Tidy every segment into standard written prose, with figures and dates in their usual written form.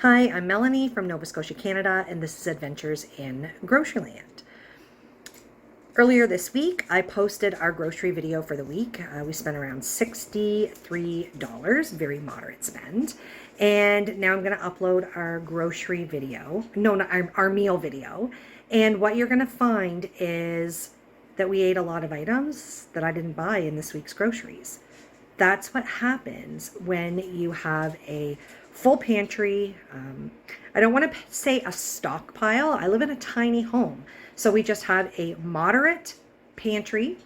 Hi, I'm Melanie from Nova Scotia, Canada, and this is Adventures in Groceryland. Earlier this week, I posted our grocery video for the week. We spent around $63, very moderate spend. And now I'm going to upload our grocery video, no, not our meal video. And what you're going to find is that we ate a lot of items that I didn't buy in this week's groceries. That's what happens when you have a full pantry. I don't want to say a stockpile. I live in a tiny home. So we just have a moderate pantry,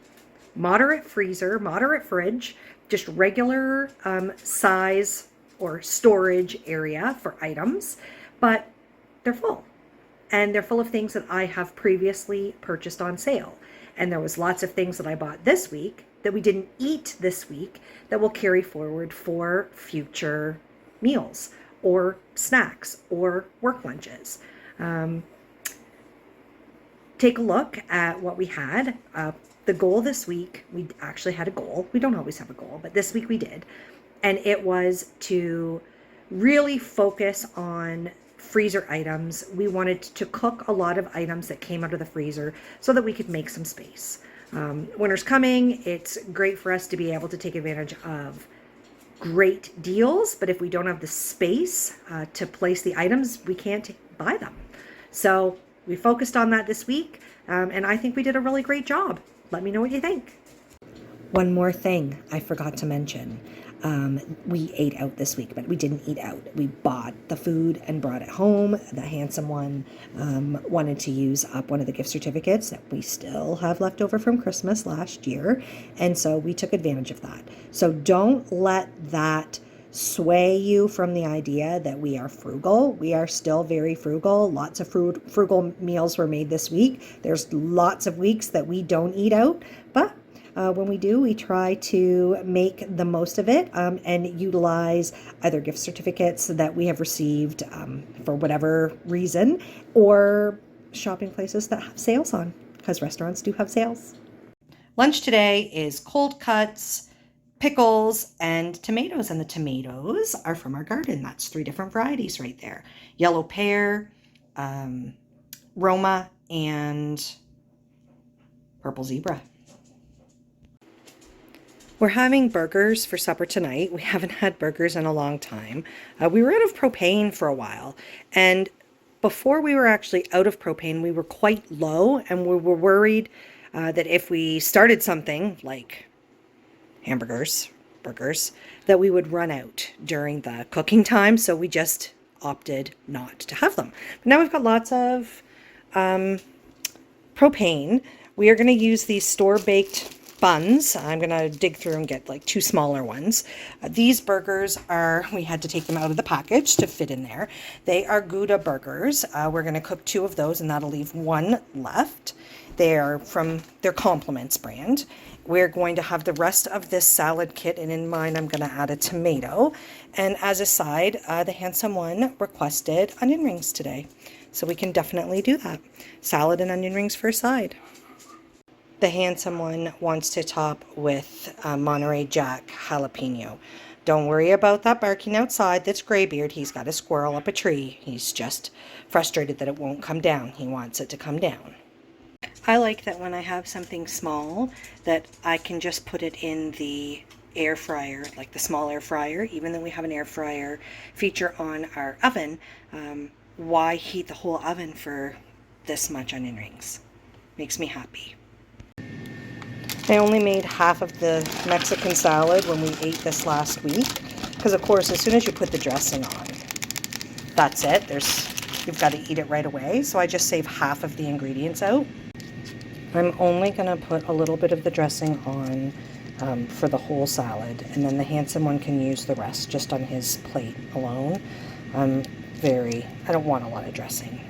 moderate freezer, moderate fridge, just regular size or storage area for items, but they're full. And they're full of things that I have previously purchased on sale. And there was lots of things that I bought this week that we didn't eat this week that will carry forward for future meals or snacks or work lunches. Take a look at what we had. The goal this week, we actually had a goal. We don't always have a goal, but this week we did. And it was to really focus on freezer items. We wanted to cook a lot of items that came out of the freezer so that we could make some space. Winter's coming. It's great for us to be able to take advantage of great deals, but if we don't have the space to place the items, we can't buy them. So we focused on that this week, and I think we did a really great job. Let me know what you think. One more thing I forgot to mention. We ate out this week, but we didn't eat out. We bought the food and brought it home. The handsome one wanted to use up one of the gift certificates that we still have left over from Christmas last year. And so we took advantage of that. So don't let that sway you from the idea that we are frugal. We are still very frugal. Lots of frugal meals were made this week. There's lots of weeks that we don't eat out, but when we do, we try to make the most of it and utilize either gift certificates that we have received for whatever reason, or shopping places that have sales on, because restaurants do have sales. Lunch today is cold cuts, pickles, and tomatoes. And the tomatoes are from our garden. That's 3 different varieties right there. Yellow pear, Roma, and purple zebra. We're having burgers for supper tonight. We haven't had burgers in a long time. We were out of propane for a while. And before we were actually out of propane, we were quite low. And we were worried that if we started something like hamburgers, burgers, that we would run out during the cooking time. So we just opted not to have them. But now we've got lots of propane. We are going to use these store-baked buns. I'm going to dig through and get like 2 smaller ones. These burgers are, we had to take them out of the package to fit in there. They are Gouda burgers. We're going to cook 2 of those and that'll leave 1 left. They are from their Compliments brand. We're going to have the rest of this salad kit, and in mine I'm going to add a tomato. And as a side, the handsome one requested onion rings today. So we can definitely do that. Salad and onion rings for a side. The handsome one wants to top with Monterey Jack jalapeno. Don't worry about that barking outside. That's Graybeard. He's got a squirrel up a tree. He's just frustrated that it won't come down. He wants it to come down. I like that when I have something small that I can just put it in the air fryer, like the small air fryer. Even though we have an air fryer feature on our oven, why heat the whole oven for this much onion rings? Makes me happy. I only made half of the Mexican salad when we ate this last week, because of course as soon as you put the dressing on, that's it. You've got to eat it right away. So I just save half of the ingredients out. I'm only going to put a little bit of the dressing on for the whole salad, and then the handsome one can use the rest just on his plate alone. I don't want a lot of dressing.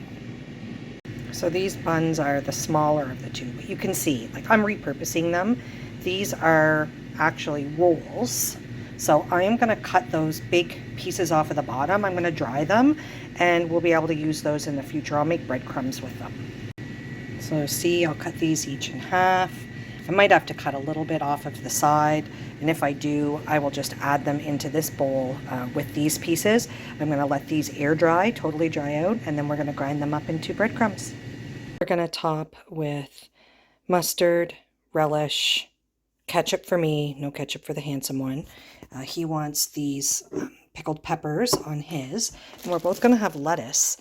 So these buns are the smaller of the 2, but you can see, like, I'm repurposing them. These are actually rolls. So I am going to cut those big pieces off of the bottom. I'm going to dry them, and we'll be able to use those in the future. I'll make breadcrumbs with them. So see, I'll cut these each in half. I might have to cut a little bit off of the side, and if I do, I will just add them into this bowl with these pieces. I'm going to let these air dry, totally dry out, and then we're going to grind them up into breadcrumbs. We're going to top with mustard, relish, ketchup for me, no ketchup for the handsome one. He wants these pickled peppers on his, and we're both going to have lettuce.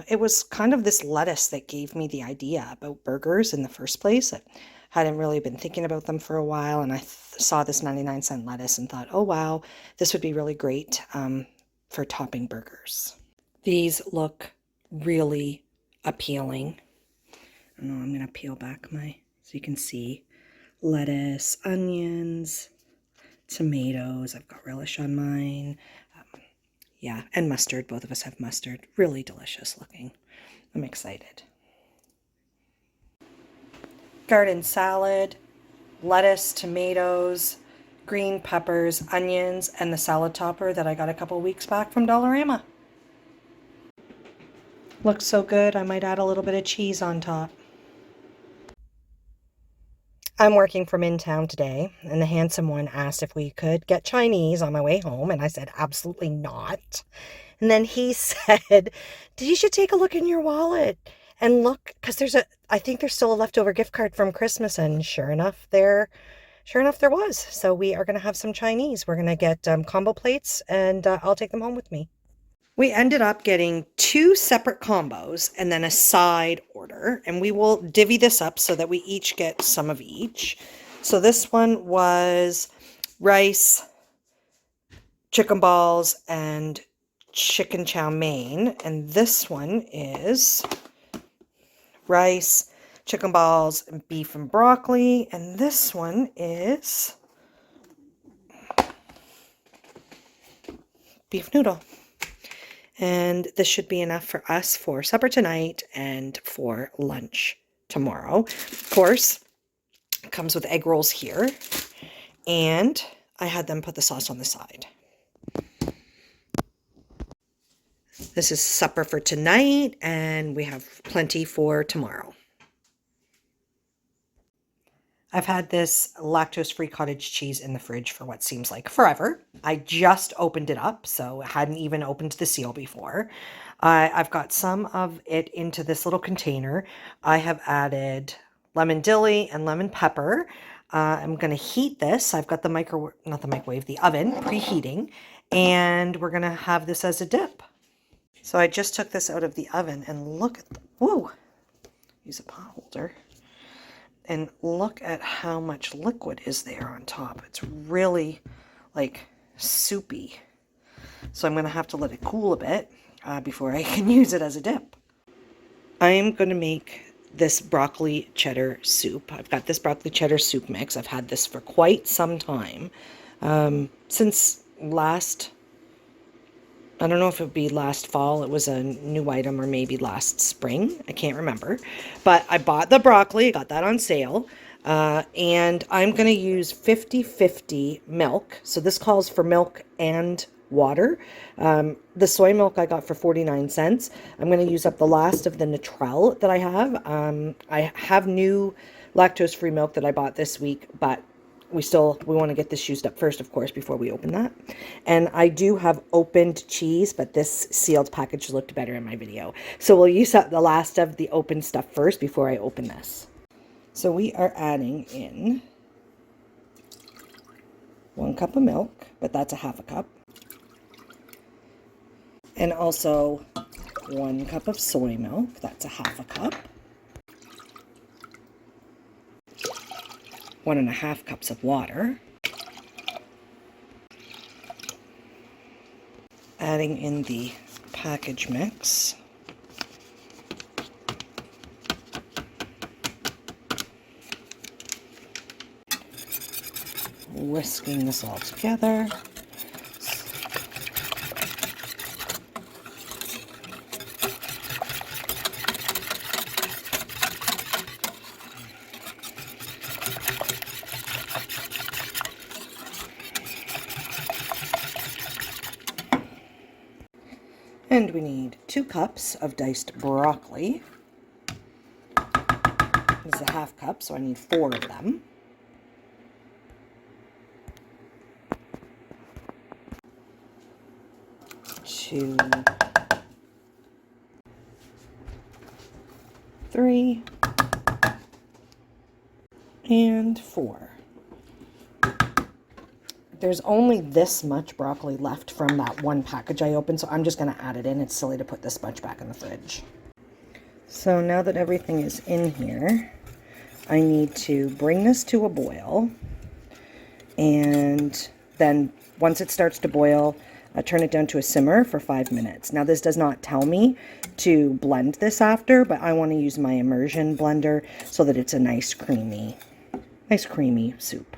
It was kind of this lettuce that gave me the idea about burgers in the first place. I hadn't really been thinking about them for a while, and I saw this 99-cent lettuce and thought, oh wow, this would be really great for topping burgers. These look really appealing. I know I'm going to peel back so you can see lettuce, onions, tomatoes. I've got relish on mine. Yeah, and mustard. Both of us have mustard. Really delicious looking. I'm excited. Garden salad, lettuce, tomatoes, green peppers, onions, and the salad topper that I got a couple weeks back from Dollarama. Looks so good, I might add a little bit of cheese on top. I'm working from in town today, and the handsome one asked if we could get Chinese on my way home, and I said absolutely not. And then he said, you should take a look in your wallet and look, because I think there's still a leftover gift card from Christmas, and sure enough there was. So we are going to have some Chinese. We're going to get combo plates, and I'll take them home with me. We ended up getting 2 separate combos and then a side order, and we will divvy this up so that we each get some of each. So this one was rice, chicken balls, and chicken chow mein, and this one is rice, chicken balls, and beef and broccoli, and this one is beef noodle. And this should be enough for us for supper tonight and for lunch tomorrow. Of course, it comes with egg rolls here. And I had them put the sauce on the side. This is supper for tonight, and we have plenty for tomorrow. I've had this lactose-free cottage cheese in the fridge for what seems like forever. I just opened it up, so I hadn't even opened the seal before. I've got some of it into this little container. I have added lemon dilly and lemon pepper. I'm going to heat this. I've got the the oven preheating, and we're going to have this as a dip. So I just took this out of the oven, and look at whoa, use a pot holder. And look at how much liquid is there on top. It's really like soupy. So I'm going to have to let it cool a bit before I can use it as a dip. I am going to make this broccoli cheddar soup. I've got this broccoli cheddar soup mix. I've had this for quite some time. Since I don't know if it would be last fall. It was a new item, or maybe last spring. I can't remember. But I bought the broccoli. I got that on sale. And I'm going to use 50-50 milk. So this calls for milk and water. The soy milk I got for 49 cents. I'm going to use up the last of the Nutrell that I have. I have new lactose-free milk that I bought this week, but we want to get this used up first, of course, before we open that. And I do have opened cheese, but this sealed package looked better in my video. So we'll use up the last of the open stuff first before I open this. So we are adding in 1 cup of milk, but that's a half a cup. And also 1 cup of soy milk, that's a half a cup. 1.5 cups of water. Adding in the package mix. Whisking this all together. And we need 2 cups of diced broccoli. This is a half cup, so I need 4 of them. 2, 3, and 4. There's only this much broccoli left from that one package I opened, so I'm just going to add it in. It's silly to put this much back in the fridge. So now that everything is in here, I need to bring this to a boil, and then once it starts to boil, turn it down to a simmer for 5 minutes. Now this does not tell me to blend this after, but I want to use my immersion blender so that it's a nice creamy soup.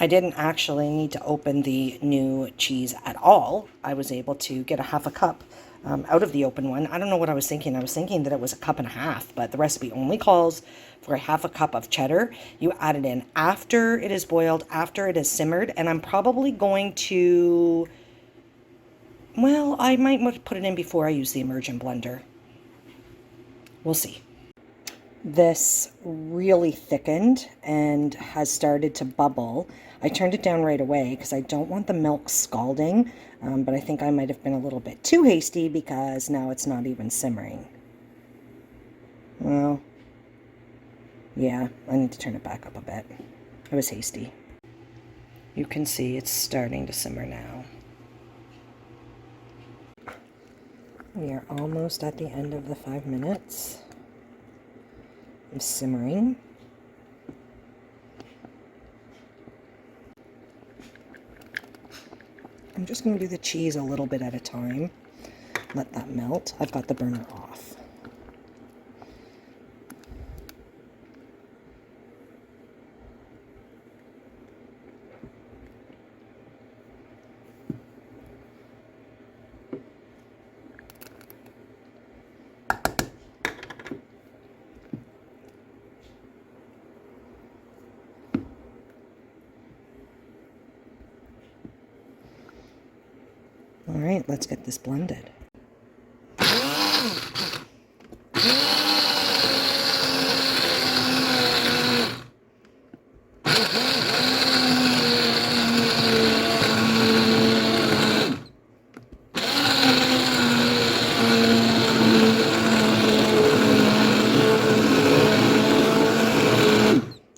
I didn't actually need to open the new cheese at all. I was able to get a half a cup out of the open one. I don't know what I was thinking. I was thinking that it was a cup and a half, but the recipe only calls for a half a cup of cheddar. You add it in after it is boiled, after it is simmered, and I'm probably going to, well, I might put it in before I use the immersion blender. We'll see. This really thickened and has started to bubble. I turned it down right away because I don't want the milk scalding, but I think I might have been a little bit too hasty because now it's not even simmering. Well, yeah, I need to turn it back up a bit. I was hasty. You can see it's starting to simmer now. We are almost at the end of the 5 minutes. I'm simmering. I'm just going to do the cheese a little bit at a time. Let that melt. I've got the burner off. All right, let's get this blended.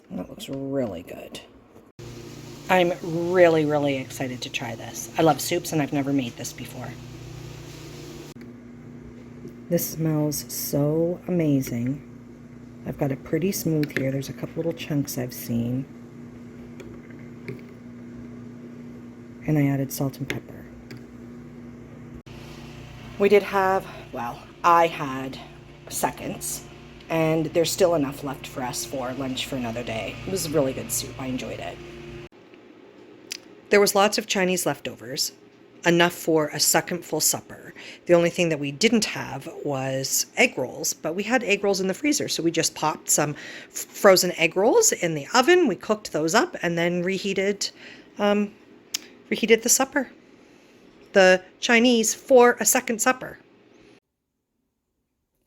That looks really good. I'm really, really excited to try this. I love soups and I've never made this before. This smells so amazing. I've got it pretty smooth here. There's a couple little chunks I've seen. And I added salt and pepper. We did have, well, I had seconds, and there's still enough left for us for lunch for another day. It was a really good soup. I enjoyed it. There was lots of Chinese leftovers, enough for a second full supper. The only thing that we didn't have was egg rolls, but we had egg rolls in the freezer, so we just popped some frozen egg rolls in the oven. We cooked those up and then reheated the supper. The Chinese for a second supper.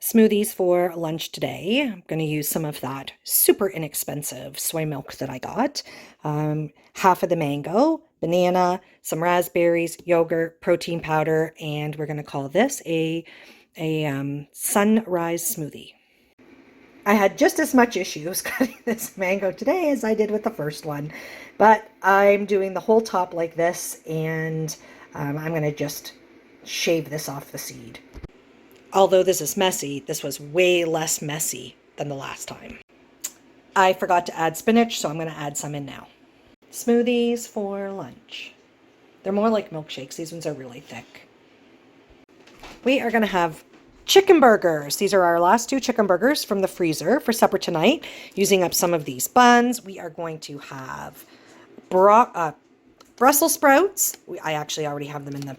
Smoothies for lunch today. I'm going to use some of that super inexpensive soy milk that I got. Half of the mango, banana, some raspberries, yogurt, protein powder, and we're going to call this a sunrise smoothie. I had just as much issues cutting this mango today as I did with the first one, but I'm doing the whole top like this, and I'm going to just shave this off the seed. Although this is messy, this was way less messy than the last time. I forgot to add spinach, so I'm going to add some in now. Smoothies for lunch. They're more like milkshakes. These ones are really thick. We are going to have chicken burgers. These are our last 2 chicken burgers from the freezer for supper tonight. Using up some of these buns, we are going to have Brussels sprouts. I actually already have them in the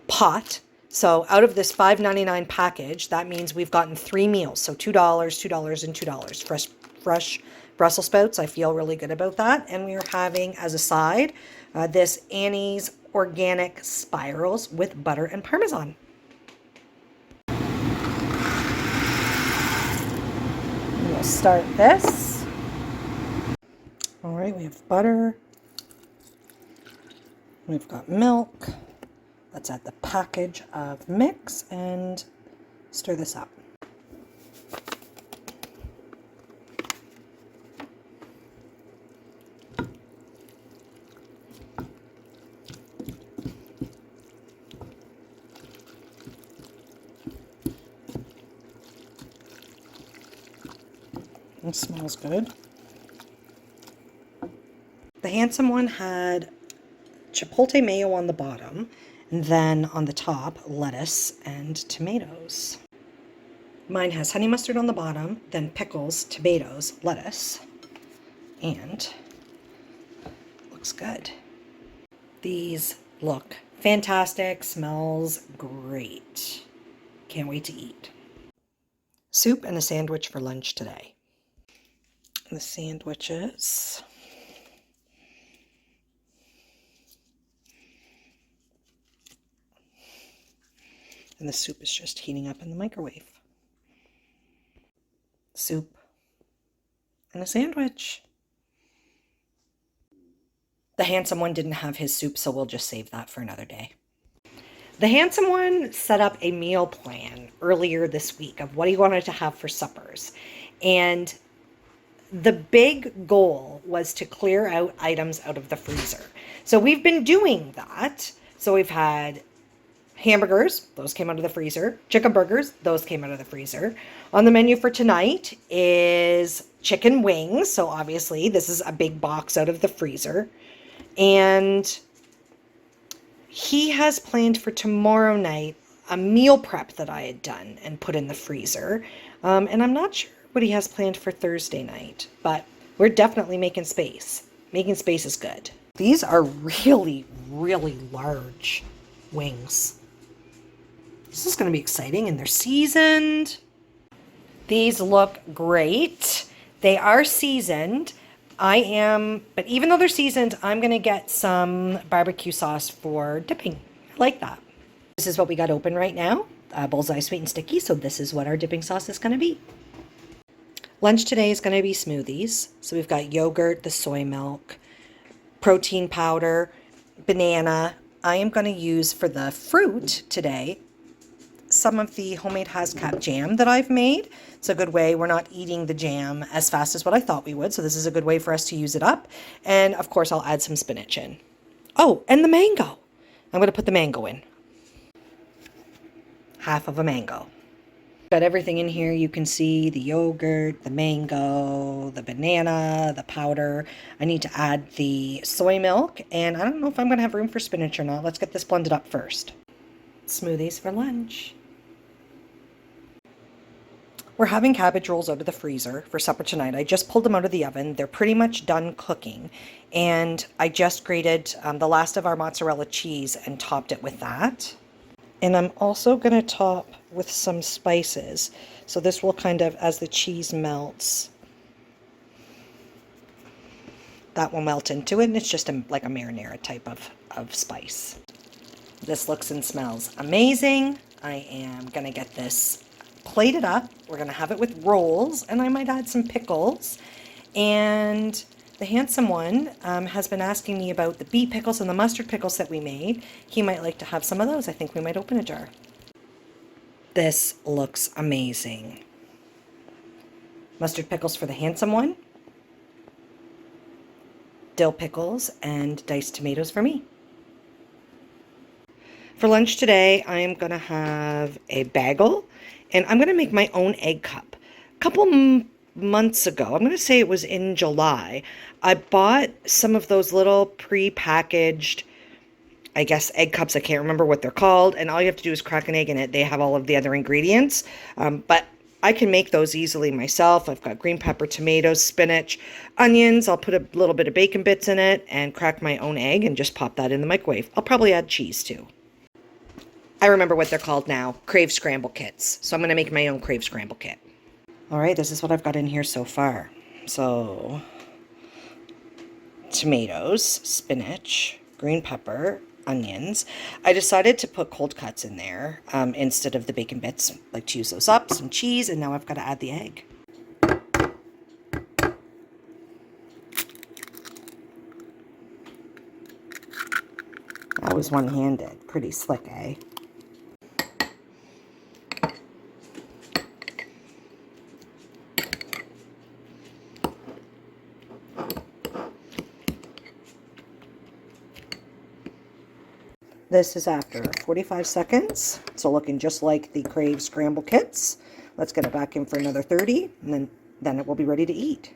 pot. So out of this $5.99 package, that means we've gotten 3 meals. So $2, $2, and $2. Fresh Brussels sprouts. I feel really good about that. And we are having as a side this Annie's organic spirals with butter and Parmesan. And we'll start this. All right, we have butter. We've got milk. Let's add the package of mix and stir this up. It smells good. The Handsome one had chipotle mayo on the bottom, and then on the top, lettuce and tomatoes. Mine has honey mustard on the bottom, then pickles, tomatoes, lettuce, and looks good. These look fantastic, smells great. Can't wait to eat. Soup and a sandwich for lunch today. The sandwiches. And the soup is just heating up in the microwave. Soup and a sandwich. The Handsome one didn't have his soup, so we'll just save that for another day. The Handsome one set up a meal plan earlier this week of what he wanted to have for suppers. And the big goal was to clear out items out of the freezer. So we've been doing that. So we've had hamburgers, those came out of the freezer. Chicken burgers, those came out of the freezer. On the menu for tonight is chicken wings. So obviously this is a big box out of the freezer. And he has planned for tomorrow night a meal prep that I had done and put in the freezer. And I'm not sure what he has planned for Thursday night, but we're definitely making space. Making space is good. These are really, really large wings. This is going to be exciting, and they're seasoned. These look great. They are seasoned. But even though they're seasoned, I'm going to get some barbecue sauce for dipping. I like that. This is what we got open right now. Bullseye sweet and sticky. So this is what our dipping sauce is going to be. Lunch today is going to be smoothies. So we've got yogurt, the soy milk, protein powder, banana. I am going to use for the fruit today some of the homemade Hascap jam that I've made. It's a good way. We're not eating the jam as fast as what I thought we would. So this is a good way for us to use it up. And of course, I'll add some spinach in. Oh, and the mango. I'm going to put the mango in. Half of a mango. Got everything in here. You can see the yogurt, the mango, the banana, the powder. I need to add the soy milk, and I don't know if I'm going to have room for spinach or not. Let's get this blended up first. Smoothies for lunch. We're having cabbage rolls out of the freezer for supper tonight. I just pulled them out of the oven. They're pretty much done cooking, and I just grated the last of our mozzarella cheese and topped it with that. And I'm also going to top with some spices. So this will kind of, as the cheese melts, that will melt into it. And it's just like a marinara type of spice. This looks and smells amazing. I am going to get this plated up. We're going to have it with rolls. And I might add some pickles. And the Handsome one has been asking me about the beet pickles and the mustard pickles that we made. He might like to have some of those. I think we might open a jar. This looks amazing. Mustard pickles for the Handsome one. Dill pickles and diced tomatoes for me. For lunch today, I am going to have a bagel, and I'm going to make my own egg cup. A couple months ago, I'm going to say it was in July, I bought some of those little pre-packaged, I guess, egg cups. I can't remember what they're called, and all you have to do is crack an egg in it. They have all of the other ingredients, but I can make those easily myself. I've got green pepper, tomatoes, spinach, onions. I'll put a little bit of bacon bits in it and crack my own egg and just pop that in the microwave. I'll probably add cheese too. I remember what they're called now, Crave Scramble Kits. So I'm going to make my own Crave Scramble Kit. All right, this is what I've got in here so far. So, tomatoes, spinach, green pepper, onions. I decided to put cold cuts in there instead of the bacon bits. Like to use those up, some cheese, and now I've got to add the egg. Always one-handed. Pretty slick, eh? This is after 45 seconds. So looking just like the Crave scramble kits. Let's get it back in for another 30, and then it will be ready to eat.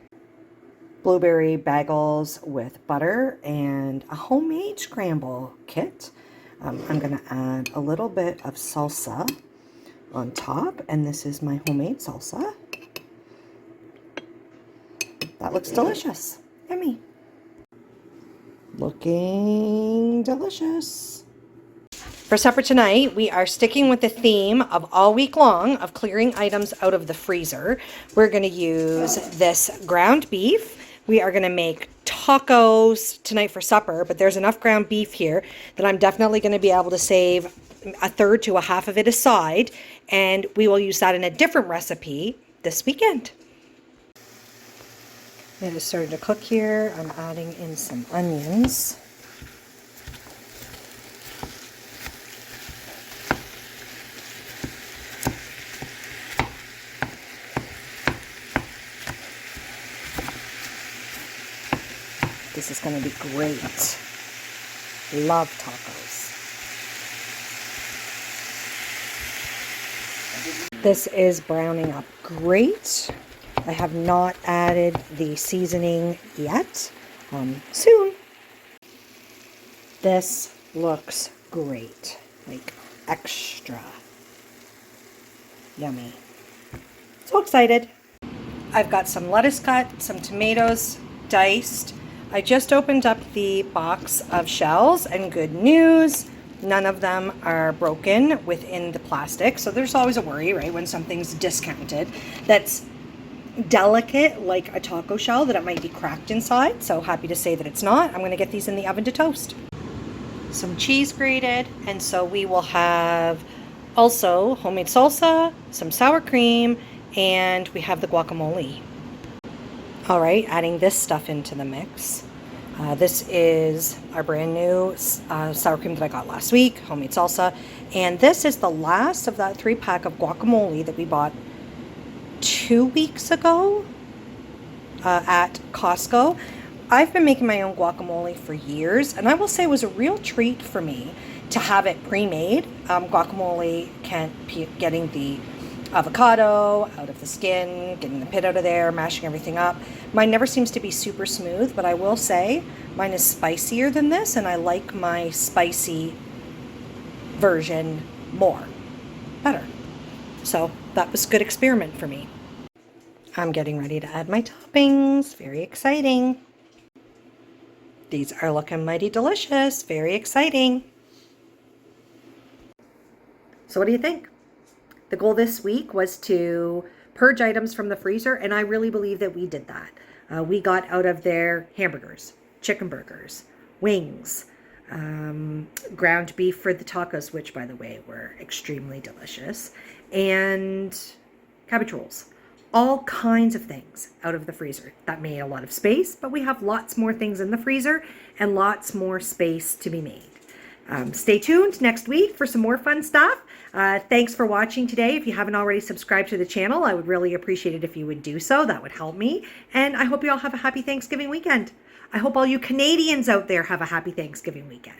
Blueberry bagels with butter and a homemade scramble kit. I'm going to add a little bit of salsa on top, and this is my homemade salsa. That looks delicious. Yummy. Looking delicious. For supper tonight, we are sticking with the theme of all week long of clearing items out of the freezer. We're going to use this ground beef. We are going to make tacos tonight for supper, but there's enough ground beef here that I'm definitely going to be able to save a third to a half of it aside, and we will use that in a different recipe this weekend. It is starting to cook here. I'm adding in some onions. This is going to be great. Love tacos. This is browning up great. I have not added the seasoning yet. Soon. This looks great. Like extra yummy. So excited. I've got some lettuce cut, some tomatoes diced. I just opened up the box of shells, and good news, none of them are broken within the plastic. So there's always a worry, right, when something's discounted that's delicate like a taco shell, that it might be cracked inside. So happy to say that it's not. I'm going to get these in the oven to toast. Some cheese grated, and so we will have also homemade salsa, some sour cream, and we have the guacamole. All right, adding this stuff into the mix. This is our brand new sour cream that I got last week, homemade salsa. And this is the last of that 3-pack of guacamole that we bought 2 weeks ago at Costco. I've been making my own guacamole for years, and I will say it was a real treat for me to have it pre-made. Guacamole getting the avocado out of the skin, getting the pit out of there, mashing everything up. Mine never seems to be super smooth, but I will say mine is spicier than this, and I like my spicy version better. So that was a good experiment for me. I'm getting ready to add my toppings. Very exciting. These are looking mighty delicious. Very exciting. So what do you think? The goal this week was to purge items from the freezer, and I really believe that we did that. We got out of there hamburgers, chicken burgers, wings, ground beef for the tacos, which, by the way, were extremely delicious, and cabbage rolls. All kinds of things out of the freezer. That made a lot of space, but we have lots more things in the freezer and lots more space to be made. Stay tuned next week for some more fun stuff. Thanks for watching today. If you haven't already subscribed to the channel, I would really appreciate it if you would do so. That would help me. And I hope you all have a happy Thanksgiving weekend. I hope all you Canadians out there have a happy Thanksgiving weekend.